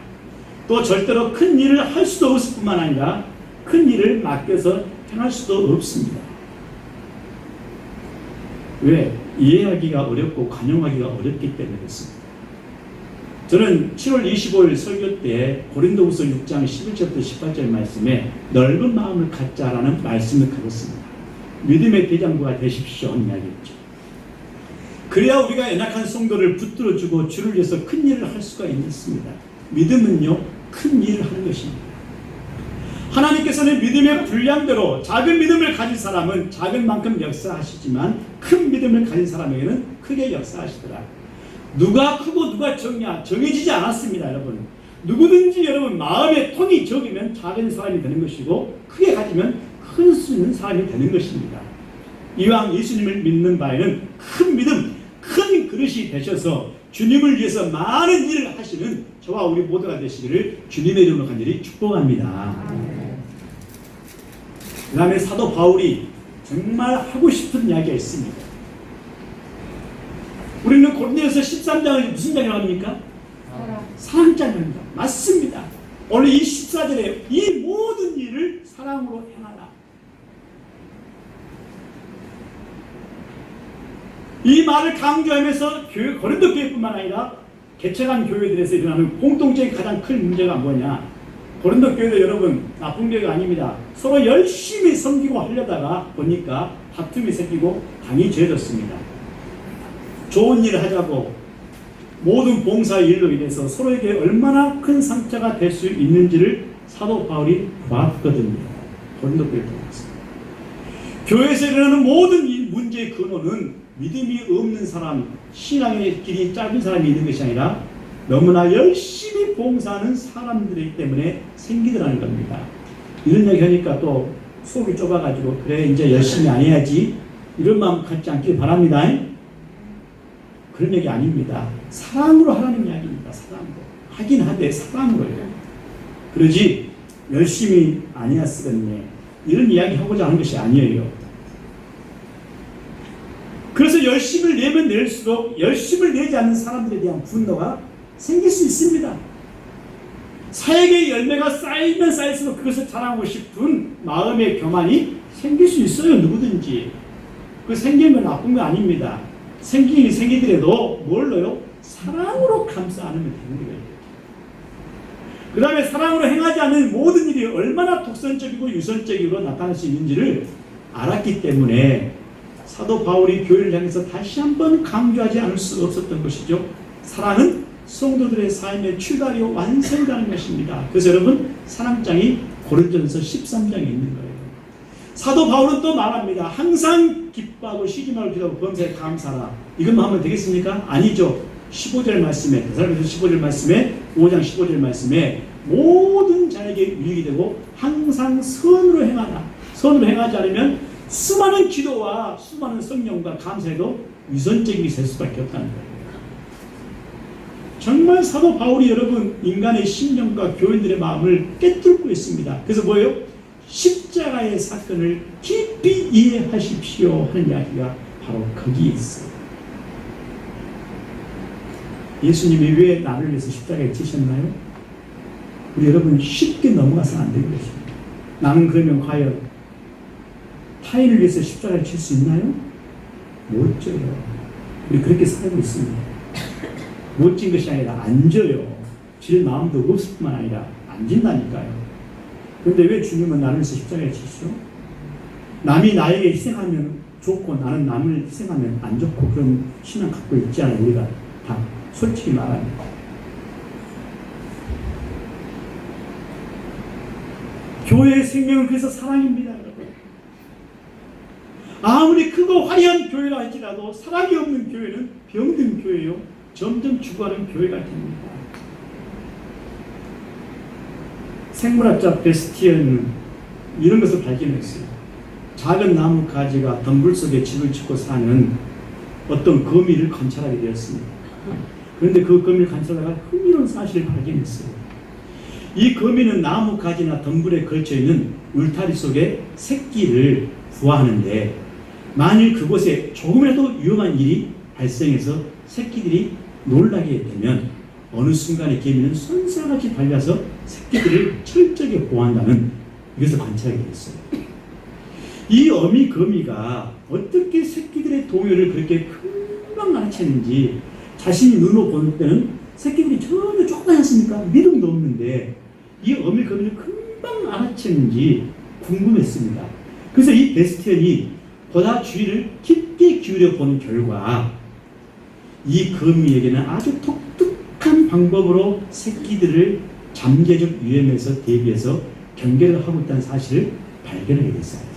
또 절대로 큰 일을 할 수도 없을 뿐만 아니라 큰 일을 맡겨서 행할 수도 없습니다. 왜? 이해하기가 어렵고 관용하기가 어렵기 때문에 그렇습니다. 저는 7월 25일 설교 때 고린도후서 6장 11절부터 18절 말씀에 넓은 마음을 갖자라는 말씀을 가졌습니다. 믿음의 대장부가 되십시오 하는 이야기였죠. 그래야 우리가 연약한 성도를 붙들어주고 주를 위해서 큰 일을 할 수가 있습니다. 믿음은요, 큰 일을 하는 것입니다. 하나님께서는 믿음의 분량대로 작은 믿음을 가진 사람은 작은 만큼 역사하시지만 큰 믿음을 가진 사람에게는 크게 역사하시더라. 누가 크고 누가 적냐 정해지지 않았습니다. 여러분, 누구든지 여러분 마음의 통이 적으면 작은 사람이 되는 것이고 크게 가지면 큰 수 있는 사람이 되는 것입니다. 이왕 예수님을 믿는 바에는 큰 믿음, 큰 그릇이 되셔서 주님을 위해서 많은 일을 하시는 저와 우리 모두가 되시기를 주님의 이름으로 간절히 축복합니다. 그 다음에 사도 바울이 정말 하고 싶은 이야기가 있습니다. 우리는 고린도후서 13장을 무슨 장이라고 합니까? 사랑장입니다. 맞습니다. 오늘 이 14절에 이 모든 일을 사랑으로 행하라. 이 말을 강조하면서 고린도 교회뿐만 아니라 개척한 교회들에서 일어나는 공통적인 가장 큰 문제가 뭐냐? 고린도 교회도 여러분 나쁜 교회가 아닙니다. 서로 열심히 섬기고 하려다가 보니까 다툼이 생기고 당이 죄졌습니다. 좋은 일을 하자고 모든 봉사 일로 인해서 서로에게 얼마나 큰 상처가 될 수 있는지를 사도 바울이 봤거든요. 고린도 교회에 보았습니다. 교회에서 일어나는 모든 이 문제의 근원은 믿음이 없는 사람, 신앙의 길이 짧은 사람이 있는 것이 아니라 너무나 열심히 봉사하는 사람들이기 때문에 생기더라는 겁니다. 이런 얘기 하니까 또 속이 좁아가지고 그래 이제 열심히 안 해야지 이런 마음 갖지 않길 바랍니다. 그런 얘기 아닙니다. 사랑으로 하라는 이야기입니다. 사랑으로. 하긴 하되 사랑으로요. 그러지 열심히 안 해왔으겠네 이런 이야기 하고자 하는 것이 아니에요. 그래서 열심을 내면 낼수록 열심을 내지 않는 사람들에 대한 분노가 생길 수 있습니다. 사역의 열매가 쌓이면 쌓일수록 그것을 자랑하고 싶은 마음의 교만이 생길 수 있어요. 누구든지. 그 생기면 나쁜 거 아닙니다. 생기긴 생기더라도 뭘로요? 사랑으로 감싸 안으면 되는 거예요. 그 다음에 사랑으로 행하지 않는 모든 일이 얼마나 독선적이고 유선적으로 나타날 수 있는지를 알았기 때문에 사도 바울이 교회를 향해서 다시 한번 강조하지 않을 수 없었던 것이죠. 사랑은 성도들의 삶의 출발이요 완성이라는 것입니다. 그래서 여러분 사랑장이 고린도전서 13장에 있는 거예요. 사도 바울은 또 말합니다. 항상 기뻐하고 쉬지 말고 기도하고 범사에 감사하라. 이것만 하면 되겠습니까? 아니죠. 15절 말씀에 데살로니가서 15절 말씀에 5장 15절 말씀에 모든 자에게 유익이 되고 항상 선으로 행하라. 선으로 행하지 않으면 수많은 기도와 수많은 성령과 감사에도 위선적이 될 수밖에 없다는 거예요. 정말 사도 바울이 여러분 인간의 심령과 교인들의 마음을 깨뚫고 있습니다. 그래서 뭐예요? 십자가의 사건을 깊이 이해하십시오 하는 이야기가 바로 거기에 있어요. 예수님이 왜 나를 위해서 십자가에 지셨나요? 우리 여러분 쉽게 넘어가서는 안 되는 것입니다. 나는 그러면 과연 타인을 위해서 십자가를 칠 수 있나요? 못 져요. 우리 그렇게 살고 있습니다. 못 진 것이 아니라 안 져요. 질 마음도 없을 뿐만 아니라 안 진다니까요. 그런데 왜 주님은 나를 위해서 십자가에 치시죠? 남이 나에게 희생하면 좋고 나는 남을 희생하면 안 좋고 그런 신앙 갖고 있지 않아요. 우리가 다 솔직히 말합니다. 교회의 생명은 그래서 사랑입니다. 여러분. 아무리 크고 화려한 교회라 할지라도 사랑이 없는 교회는 병든 교회요. 점점 죽어가는 교회가 됩니다. 생물학자 베스티언은 이런 것을 발견했어요. 작은 나무 가지가 덤불 속에 집을 짓고 사는 어떤 거미를 관찰하게 되었습니다. 그런데 그 거미를 관찰하다가 흥미로운 사실을 발견했어요. 이 거미는 나무 가지나 덤불에 걸쳐 있는 울타리 속에 새끼를 부화하는데, 만일 그곳에 조금이라도 위험한 일이 발생해서 새끼들이 놀라게 되면 어느 순간에 개미는 손살같이 달려서 새끼들을 철저하게 보호한다는 이것을 관찰하게 됐어요. 이 어미 거미가 어떻게 새끼들의 동요를 그렇게 금방 알아채는지, 자신이 눈으로 보는 때는 새끼들이 전혀 쫓아다니지 않습니까? 믿음도 없는데 이 어미 거미를 금방 알아채는지 궁금했습니다. 그래서 이 베스티언이 보다 주의를 깊게 기울여 보는 결과 이 거미에게는 아주 독특한 방법으로 새끼들을 잠재적 위험에서 대비해서 경계를 하고 있다는 사실을 발견하게 됐어요.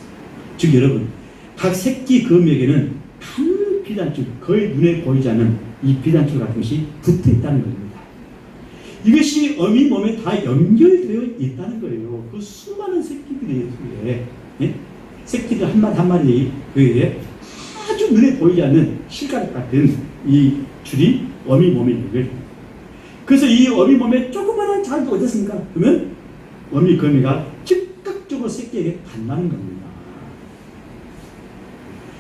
즉 여러분, 각 새끼 거미에게는 큰 피단줄, 거의 눈에 보이지 않는 이 피단줄 같은 것이 붙어 있다는 겁니다. 이것이 어미 몸에 다 연결되어 있다는 거예요. 그 수많은 새끼들에 의해, 새끼들 한 마리 한 마리에 의해 아주 눈에 보이지 않는 실가락 같은 이 줄이 어미 몸에 연결됩니다. 그래서 이 어미 몸에 조그마한 자극이 어떻습니까? 그러면 어미 거미가 즉각적으로 새끼에게 간다는 겁니다.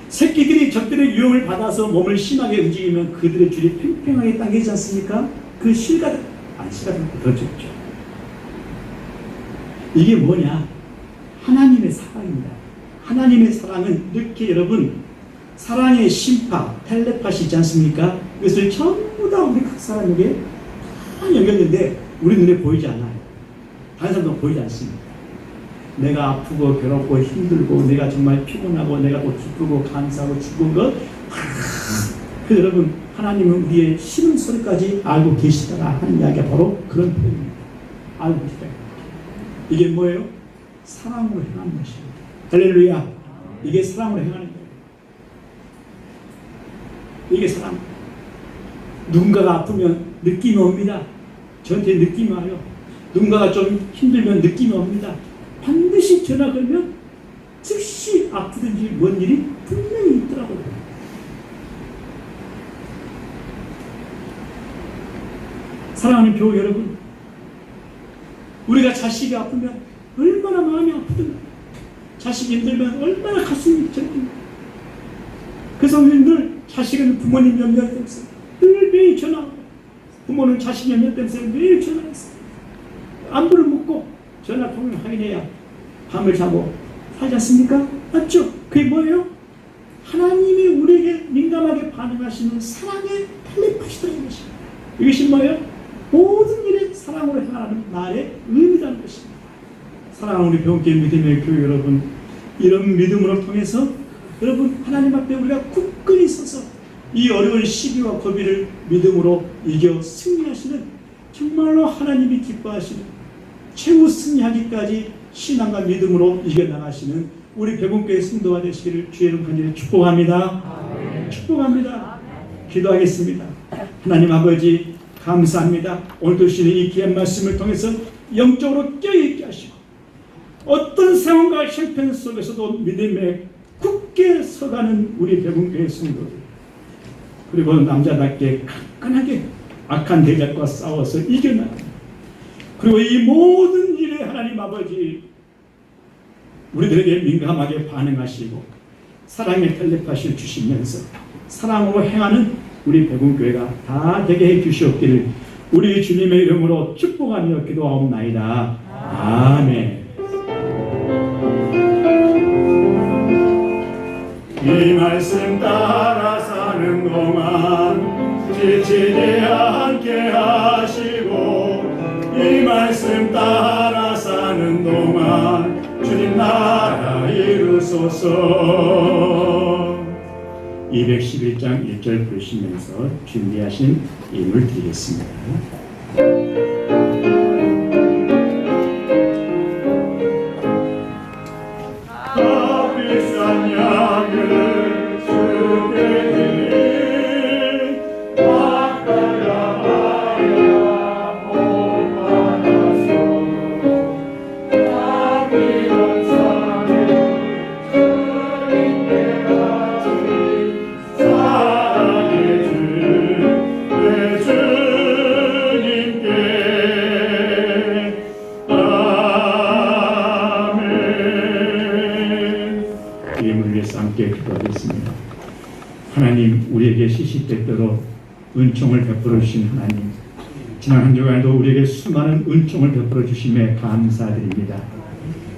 새끼들이 적들의 유혹을 받아서 몸을 심하게 움직이면 그들의 줄이 팽팽하게 당기지 않습니까? 그 실가락, 실가락부터 더 좁죠. 이게 뭐냐? 하나님의 사랑입니다. 하나님의 사랑은 이렇게 여러분, 사랑의 심파, 텔레파시 있지 않습니까? 이것을 전부 다 우리 각 사람에게 다 연결되는데 우리 눈에 보이지 않아요. 다른 사람도 보이지 않습니다. 내가 아프고 괴롭고 힘들고 내가 정말 피곤하고 내가 또 기쁘고 감사하고 죽은 것, 그 여러분, 하나님은 우리의 싫은 소리까지 알고 계시다라 하는 이야기가 바로 그런 표현입니다. 알고 계시다. 이게 뭐예요? 사랑으로 행하는 것입니다. 할렐루야. 이게 사랑으로 행하는 거예요. 이게 사랑. 누군가가 아프면 느낌이 옵니다. 저한테 느낌이 와요. 누군가가 좀 힘들면 느낌이 옵니다. 반드시 전화 걸면 즉시 아프든지 뭔 일이 분명히 있더라고요. 사랑하는 교우 여러분, 우리가 자식이 아프면 얼마나 마음이 아프든가, 자식이 힘들면 얼마나 가슴이 저립니다. 그래서 우리는 늘 자식은 부모님 염려 때문에 늘 매일 전화하고, 부모는 자식 염려 때문에 매일 전화했어요. 안부를 묻고 전화통화를 확인해야 밤을 자고 살지 않습니까? 맞죠? 그게 뭐예요? 하나님이 우리에게 민감하게 반응하시는 사랑의 텔레파시라는 것입니다. 이것이 뭐예요? 모든 일에 사랑으로 행하는 말의 의미라는 것입니다. 사랑하는 우리 배움교회 믿음의 교회 여러분, 이런 믿음으로 통해서 여러분, 하나님 앞에 우리가 굳건히 서서 이 어려운 시기와 고비를 믿음으로 이겨 승리하시는, 정말로 하나님이 기뻐하시는, 최후 승리하기까지 신앙과 믿음으로 이겨나가시는 우리 배움교회 성도가 되시기를 주의 이름 간절히 축복합니다. 아멘. 축복합니다. 아멘. 기도하겠습니다. 하나님 아버지, 감사합니다. 오늘도 주시는 이 귀한 말씀을 통해서 영적으로 껴있게 하시고, 어떤 상황과 형편 속에서도 믿음에 굳게 서가는 우리 배움교회 성도들, 그리고 남자답게 강건하게 악한 대적과 싸워서 이겨나가는, 그리고 이 모든 일에 하나님 아버지 우리들에게 민감하게 반응하시고 사랑의 텔레파시를 주시면서 사랑으로 행하는 우리 배움교회가 다 되게 해 주시옵기를 우리 주님의 이름으로 축복하며 기도하옵나이다. 아멘. 이 말씀 따라 사는 동안 지치지 않게 하시고, 이 말씀 따라 사는 동안 주님 나라 이루소서. 211장 1절 부르시면서 준비하신 임을 드리겠습니다. 비싼 양을 주께 드리 아까야하야 못받았소. 아비런 산을 시시때때로 은총을 베풀어 주신 하나님, 지난 한 주간에도 우리에게 수많은 은총을 베풀어 주심에 감사드립니다.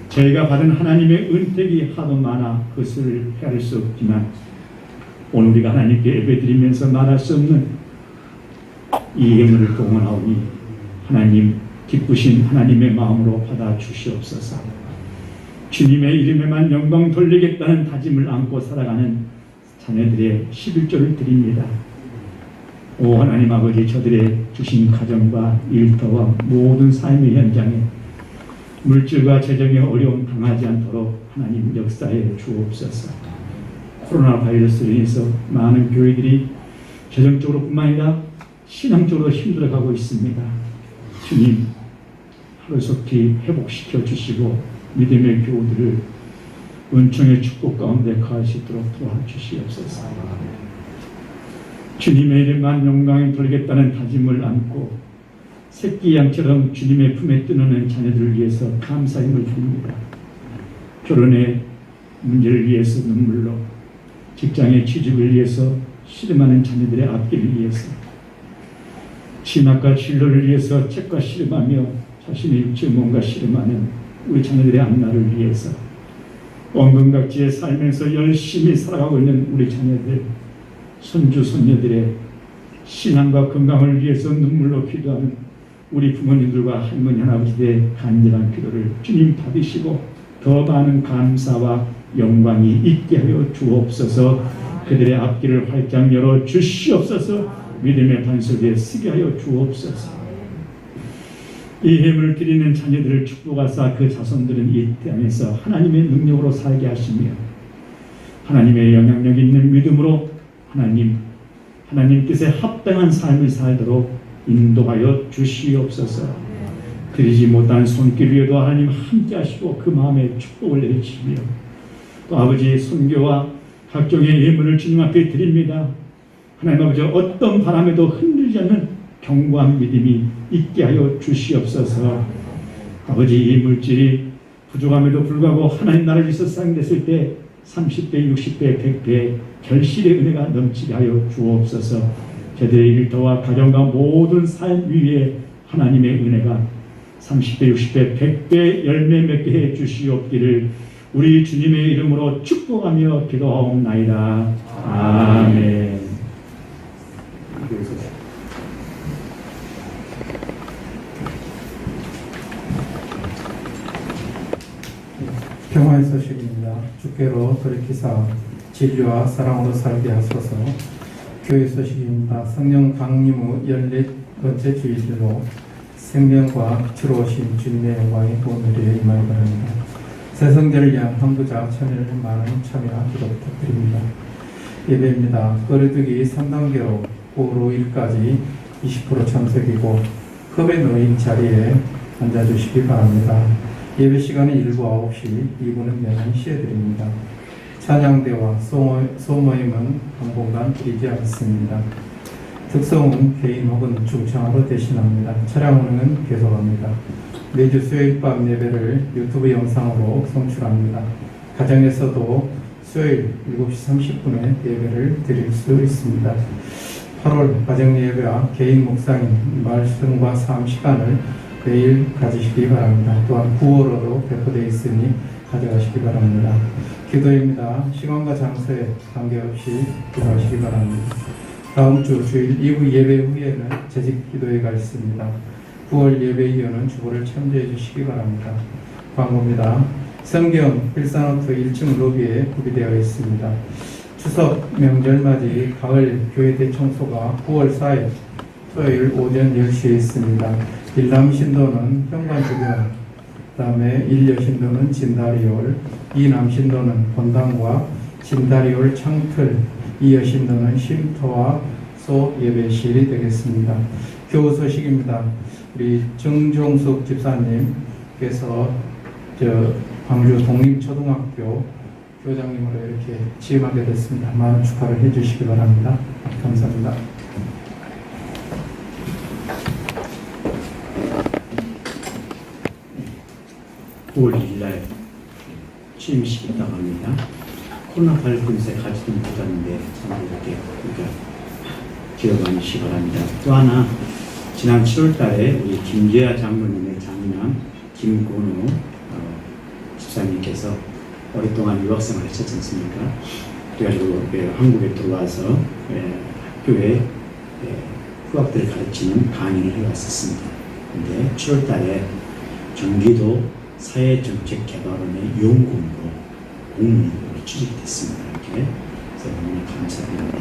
저희가 받은 하나님의 은택이 하도 많아 그것을 헤아릴 수 없지만 오늘 우리가 하나님께 예배드리면서 말할 수 없는 이 예물을 동원하오니 하나님 기쁘신 하나님의 마음으로 받아 주시옵소서. 주님의 이름에만 영광 돌리겠다는 다짐을 안고 살아가는 자녀들의 11조를 드립니다. 오 하나님 아버지, 저들의 주신 가정과 일터와 모든 삶의 현장에 물질과 재정의 어려움 당하지 않도록 하나님 역사해 주옵소서. 코로나 바이러스로 인해서 많은 교회들이 재정적으로 뿐만 아니라 신앙적으로 힘들어가고 있습니다. 주님 하루속히 회복시켜 주시고 믿음의 교우들을 은총의 축복 가운데 거할 수 있도록 도와주시옵소서. 주님의 이름만 영광이 돌리겠다는 다짐을 안고 새끼 양처럼 주님의 품에 뜨는 자녀들을 위해서 감사힘을 드립니다. 결혼의 문제를 위해서 눈물로, 직장의 취직을 위해서 씨름하는 자녀들의 앞길을 위해서, 진학과 진로를 위해서 책과 씨름하며 자신의 육체 몸과 씨름하는 우리 자녀들의 앞날을 위해서 원근각지에 살면서 열심히 살아가고 있는 우리 자녀들, 손주 손녀들의 신앙과 건강을 위해서 눈물로 기도하는 우리 부모님들과 할머니 할아버지들의 간절한 기도를 주님 받으시고 더 많은 감사와 영광이 있게 하여 주옵소서. 그들의 앞길을 활짝 열어 주시옵소서. 믿음의 반석에 쓰게 하여 주옵소서. 이 예물을 드리는 자녀들을 축복하사 그 자손들은 이 땅에서 하나님의 능력으로 살게 하시며 하나님의 영향력 있는 믿음으로 하나님 뜻에 합당한 삶을 살도록 인도하여 주시옵소서. 드리지 못한 손길 위에도 하나님 함께 하시고 그 마음에 축복을 내리시며 또 아버지의 선교와 각종의 예물을 주님 앞에 드립니다. 하나님 아버지, 어떤 바람에도 흔들리지 않는 견고한 믿음이 있게 하여 주시옵소서. 아버지, 이 물질이 부족함에도 불구하고 하나님 나라를 위해서 쌍됐을 때 30배, 60배, 100배 결실의 은혜가 넘치게 하여 주옵소서. 저들의 일터와 가정과 모든 삶 위에 하나님의 은혜가 30배, 60배, 100배 열매 맺게 해 주시옵기를 우리 주님의 이름으로 축복하며 기도하옵나이다. 아멘. 평화의 소식입니다. 주께로 돌이키사 진리와 사랑으로 살게 하소서. 교회 소식입니다. 성령 강림 후 14번째 주일로 생명과 빛으로 오신 주님의 영광이 오늘에 임하기 바랍니다. 새성제를 위한 헌부자 참여를 많은 참여와 기도 부탁드립니다. 예배입니다. 거리두기 3단계로 5로 1까지 20% 참석이고 컵에 놓인 자리에 앉아주시기 바랍니다. 예배 시간은 1부 9시, 2부는 면허 쉬어드립니다. 찬양대와 소모임은 한 공간 드리지 않습니다. 특성은 개인 혹은 중창으로 대신합니다. 차량 운행은 계속합니다. 매주 수요일 밤 예배를 유튜브 영상으로 송출합니다. 가정에서도 수요일 7시 30분에 예배를 드릴 수 있습니다. 8월 가정 예배와 개인 묵상인 말씀과 삶 시간을 매일 가지시기 바랍니다. 또한 9월호도 배포되어 있으니 가져가시기 바랍니다. 기도입니다. 시간과 장소에 관계없이 기도하시기 바랍니다. 다음 주 주일 2부 예배 후에는 재직 기도회가 있습니다. 9월 예배 이후는 주보를 참조해 주시기 바랍니다. 광고입니다. 성경 필사노트 1층 로비에 구비되어 있습니다. 추석 명절 맞이 가을 교회 대청소가 9월 4일 토요일 오전 10시에 있습니다. 일남 신도는 현관 주변, 그 다음에 일여 신도는 진다리올, 이남 신도는 본당과 진다리올 창틀, 이여 신도는 쉼터와 소 예배실이 되겠습니다. 교우 소식입니다. 우리 정종숙 집사님께서 광주 독립초등학교 교장님으로 이렇게 취임하게 됐습니다. 많은 축하를 해주시기 바랍니다. 감사합니다. 9월 2일날 취임식이 있다고 합니다. 코로나 바이러스 때문에 가지도 못하는데 이렇게 기억하시기 바랍니다. 또 하나 지난 7월달에 우리 김재하 장로님의 장남 김건우 집사님께서 오랫동안 유학생활을 하셨지 않습니까? 그래가지고 한국에 들어와서 학교에 후학들을 가르치는 강의를 해왔었습니다. 근데 7월달에 경기도 사회정책개발원의 연구원으로 공무원으로 취직이 됐습니다. 이렇게 그래서 너무나 감사드립니다.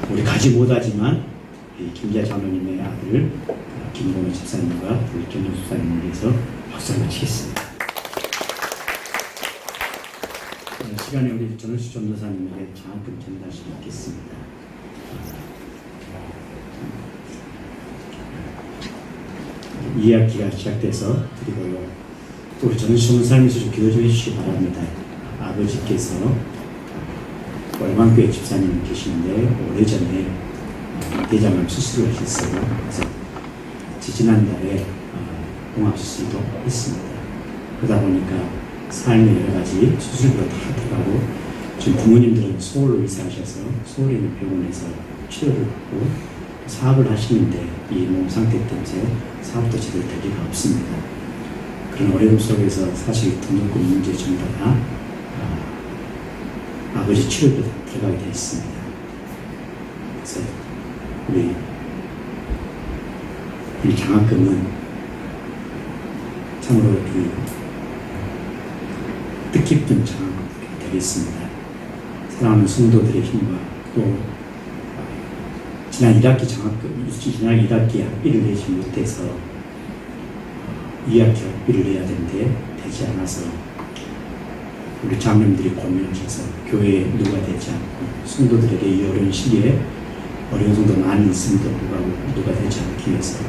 우리 가지 못하지만 이 김재하 장로님의 아들 김건우 집사님과 우리 김종 집사님을 위해서 박수를 마치겠습니다. 시간에 우리 전원수 전도사님에게 장학금 전달식 있겠습니다. 2학기가 시작돼서 드리고요. 또 우리 전원수 전도사님께서 좀 기도 좀 해주시기 바랍니다. 아버지께서 월광교회 집사님 계시는데 오래전에 대장암 수술을 하셨어요. 그래서 지난달에 봉합수술도 했습니다. 그러다 보니까 삶의 여러 가지 수술도 다 들어가고 지금 부모님들은 서울로 이사하셔서 서울에 있는 병원에서 치료를 받고 사업을 하시는데 이 몸 상태 때문에 사업도 제대로 될 리가 없습니다. 그런 어려움 속에서 사실 등록금 문제 전부 다 아버지 치료도 들어가게 되어 있습니다. 그래서 우리 장학금은 참으로 뜻깊은 장학금이 되겠습니다. 사랑하는 성도들의 힘과 또 지난 1학기 학비를 내지 못해서 2학기 학비를 내야 되는데 되지 않아서 우리 장로님들이 고민하셔서 교회에 누가 되지 않고 성도들에게 이 어려운 시기에 어려운 성도 많이 있음에도 불구하고 누가 되지 않기 위해서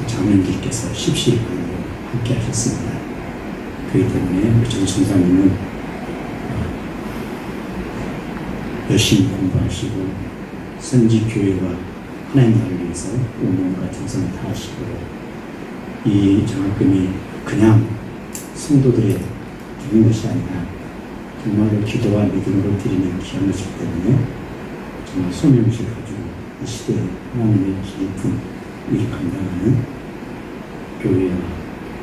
장로님들께서 십시일반으로 함께 하셨습니다. 그렇기 때문에 우리 전 총장님은 열심히 공부하시고 선지교회와 하나님 나라를 위해서 온몸과 정성을 다하시고 이 장학금이 그냥 성도들의 드리는 것이 아니라 정말로 기도와 믿음으로 드리는 귀한 것이기 때문에 정말 소명의식을 가지고 이 시대에 하나님의 깊은 일을 감당하는 교회와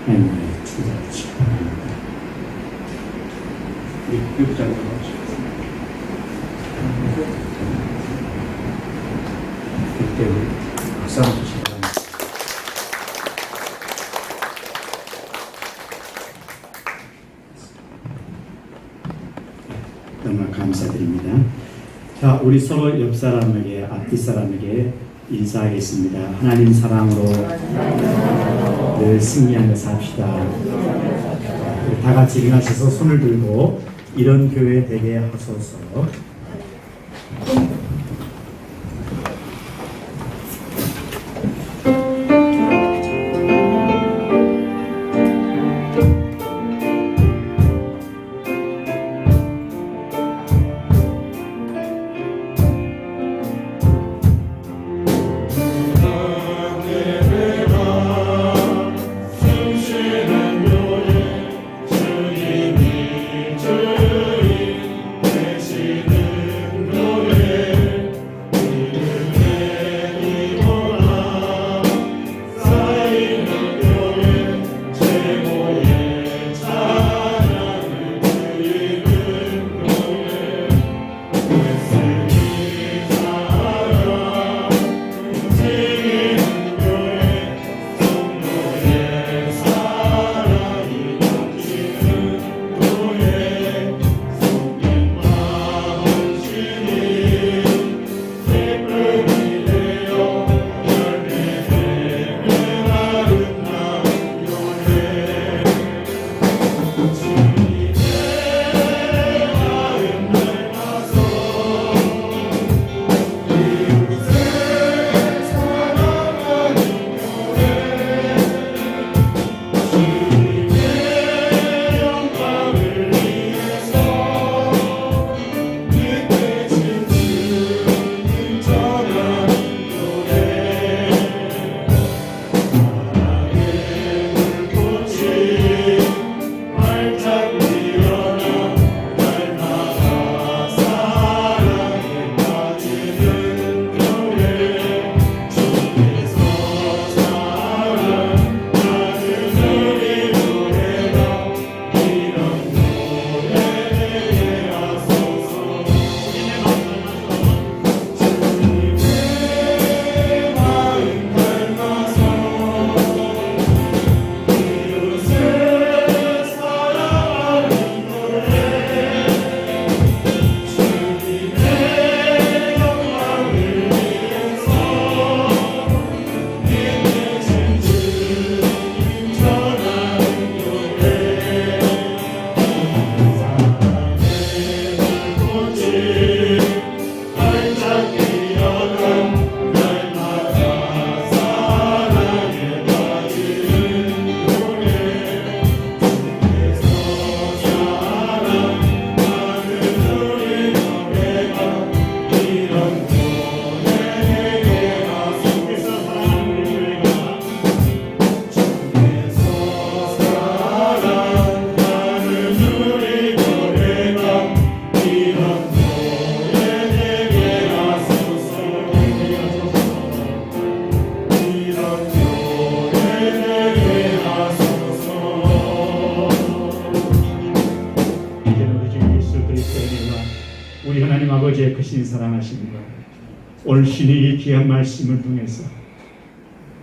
하나님 나라에 투자하시기 바랍니다. 교부장님 그때 우리 박수 한번 주시기 바랍니다. 정말 감사드립니다. 자, 우리 서로 옆 사람에게, 앞뒤 사람에게 인사하겠습니다. 하나님 사랑으로 늘 승리하며 삽시다. 다 같이 일어나셔서 손을 들고 이런 교회 되게 하소서. 주님이 주인 되시는 아버지의 크신 사랑하심과 오늘 신의 이 귀한 말씀을 통해서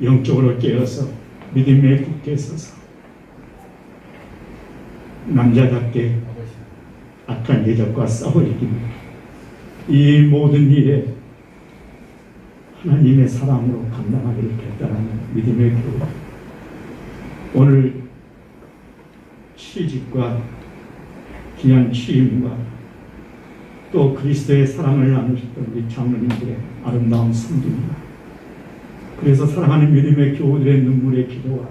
영적으로 깨어서 믿음에 굳게 서서 남자답게 악한 여자과 싸워이기며 이 모든 일에 하나님의 사랑으로 감당하기를 결단하는 믿음의 교회. 오늘 취직과 귀한 취임과 또 그리스도의 사랑을 나누셨던 우리 장로님들의 아름다운 섬깁니다. 그래서 사랑하는 믿음의 교우들의 눈물의 기도와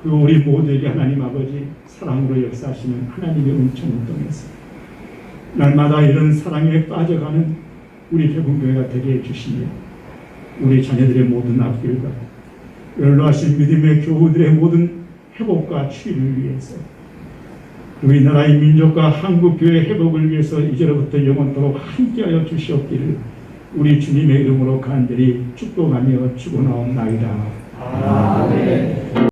그리고 우리 모두에게 하나님 아버지 사랑으로 역사하시는 하나님의 은총을 통해서 날마다 이런 사랑에 빠져가는 우리 대분교회가 되게 해주시며 우리 자녀들의 모든 앞길과 연로하신 믿음의 교우들의 모든 회복과 치유를 위해서 우리나라의 민족과 한국교회 회복을 위해서 이제로부터 영원토록 함께하여 주시옵기를 우리 주님의 이름으로 간절히 축복하며 축원하옵나이다. 아멘.